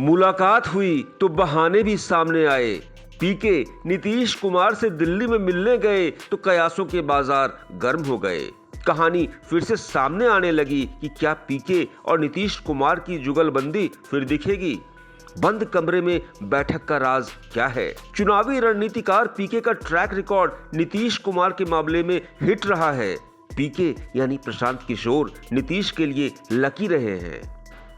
मुलाकात हुई तो बहाने भी सामने आए। पीके नीतीश कुमार से दिल्ली में मिलने गए तो कयासों के बाजार गर्म हो गए। कहानी फिर से सामने आने लगी कि क्या पीके और नीतीश कुमार की जुगलबंदी फिर दिखेगी। बंद कमरे में बैठक का राज क्या है? चुनावी रणनीतिकार पीके का ट्रैक रिकॉर्ड नीतीश कुमार के मामले में हिट रहा है। पीके यानी प्रशांत किशोर नीतीश के लिए लकी रहे हैं।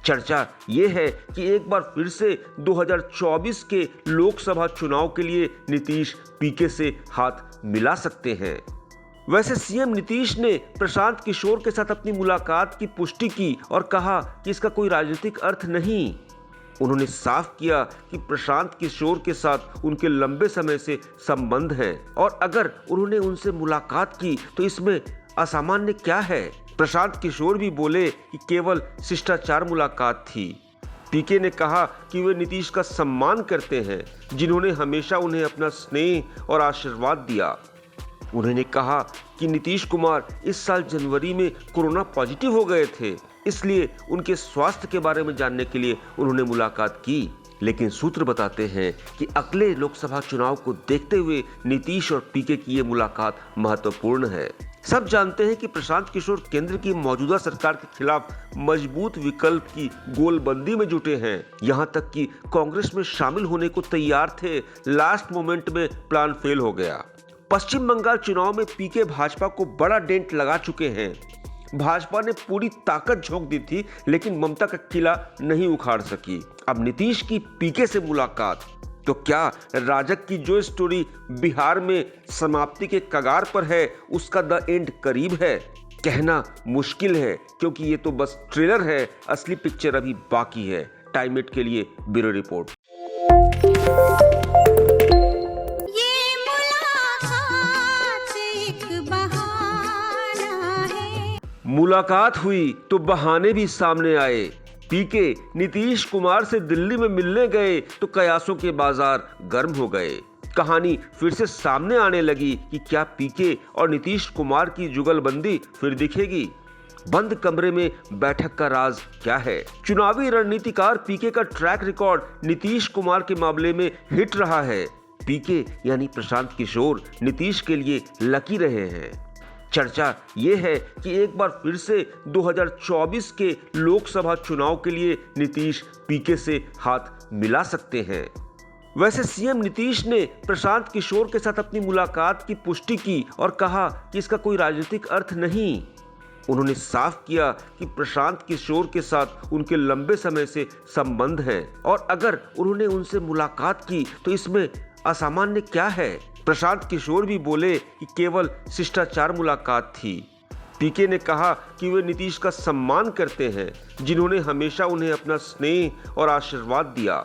चर्चा ये है कि एक बार फिर से 2024 के लोकसभा चुनाव के लिए नीतीश पीके से हाथ मिला सकते हैं। वैसे सीएम नीतीश ने प्रशांत किशोर के साथ अपनी मुलाकात की पुष्टि की और कहा कि इसका कोई राजनीतिक अर्थ नहीं। उन्होंने साफ किया कि प्रशांत किशोर के साथ उनके लंबे समय से संबंध हैं और अगर उन्होंने उनसे मुलाकात की तो इसमें असामान्य क्या है। प्रशांत किशोर भी बोले कि केवल शिष्टाचार मुलाकात थी। पीके ने कहा कि वे नीतीश का सम्मान करते हैं, जिन्होंने हमेशा उन्हें अपना स्नेह और आशीर्वाद दिया। उन्होंने कहा कि नीतीश कुमार इस साल जनवरी में कोरोना पॉजिटिव हो गए थे, इसलिए उनके स्वास्थ्य के बारे में जानने के लिए उन्होंने मुलाकात की। लेकिन सूत्र बताते हैं कि अगले लोकसभा चुनाव को देखते हुए नीतीश और पीके की ये मुलाकात महत्वपूर्ण है। सब जानते हैं कि प्रशांत किशोर केंद्र की मौजूदा सरकार के खिलाफ मजबूत विकल्प की गोलबंदी में जुटे हैं। यहां तक कि कांग्रेस में शामिल होने को तैयार थे, लास्ट मोमेंट में प्लान फेल हो गया। पश्चिम बंगाल चुनाव में पीके भाजपा को बड़ा डेंट लगा चुके हैं। भाजपा ने पूरी ताकत झोंक दी थी, लेकिन ममता का किला नहीं उखाड़ सकी। अब नीतीश की पीके से मुलाकात, तो क्या राजग की जो स्टोरी बिहार में समाप्ति के कगार पर है, उसका द एंड करीब है? कहना मुश्किल है, क्योंकि ये तो बस ट्रेलर है, असली पिक्चर अभी बाकी है। टाइम एट के लिए ब्यूरो रिपोर्ट। मुलाकात हुई तो बहाने भी सामने आए। पीके नीतीश कुमार से दिल्ली में मिलने गए तो कयासों के बाजार गर्म हो गए। कहानी फिर से सामने आने लगी कि क्या पीके और नीतीश कुमार की जुगलबंदी फिर दिखेगी। बंद कमरे में बैठक का राज क्या है? चुनावी रणनीतिकार पीके का ट्रैक रिकॉर्ड नीतीश कुमार के मामले में हिट रहा है। पीके यानी प्रशांत किशोर नीतीश के लिए लकी रहे हैं। चर्चा ये है कि एक बार फिर से 2024 के लोकसभा चुनाव के लिए नीतीश पीके से हाथ मिला सकते हैं। वैसे सीएम नीतीश ने प्रशांत किशोर के साथ अपनी मुलाकात की पुष्टि की और कहा कि इसका कोई राजनीतिक अर्थ नहीं। उन्होंने साफ किया कि प्रशांत किशोर के साथ उनके लंबे समय से संबंध हैं और अगर उन्होंने उनसे मुलाकात की तो इसमें असामान्य क्या है। प्रशांत किशोर भी बोले कि केवल शिष्टाचार मुलाकात थी। पीके ने कहा कि वे नीतीश का सम्मान करते हैं, जिन्होंने हमेशा उन्हें अपना स्नेह और आशीर्वाद दिया।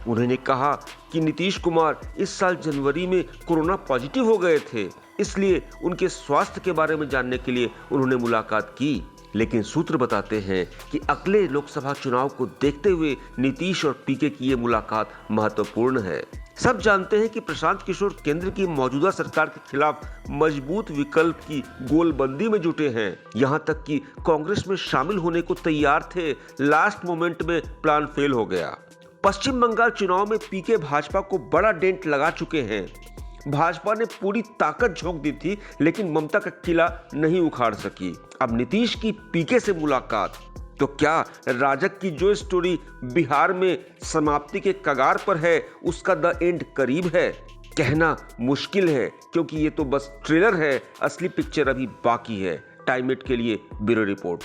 उन्होंने कहा कि नीतीश कुमार इस साल जनवरी में कोरोना पॉजिटिव हो गए थे, इसलिए उनके स्वास्थ्य के बारे में जानने के लिए उन्होंने मुलाकात की। लेकिन सूत्र बताते हैं कि अगले लोकसभा चुनाव को देखते हुए नीतीश और पीके की ये मुलाकात महत्वपूर्ण है। सब जानते हैं कि प्रशांत किशोर केंद्र की मौजूदा सरकार के खिलाफ मजबूत विकल्प की गोलबंदी में जुटे हैं। यहां तक कि कांग्रेस में शामिल होने को तैयार थे, लास्ट मोमेंट में प्लान फेल हो गया। पश्चिम बंगाल चुनाव में पीके भाजपा को बड़ा डेंट लगा चुके हैं। भाजपा ने पूरी ताकत झोंक दी थी, लेकिन ममता का किला नहीं उखाड़ सकी। अब नीतीश की पीके से मुलाकात, तो क्या राजग की जो स्टोरी बिहार में समाप्ति के कगार पर है, उसका द एंड करीब है? कहना मुश्किल है, क्योंकि ये तो बस ट्रेलर है, असली पिक्चर अभी बाकी है। टाइम एट के लिए ब्यूरो रिपोर्ट।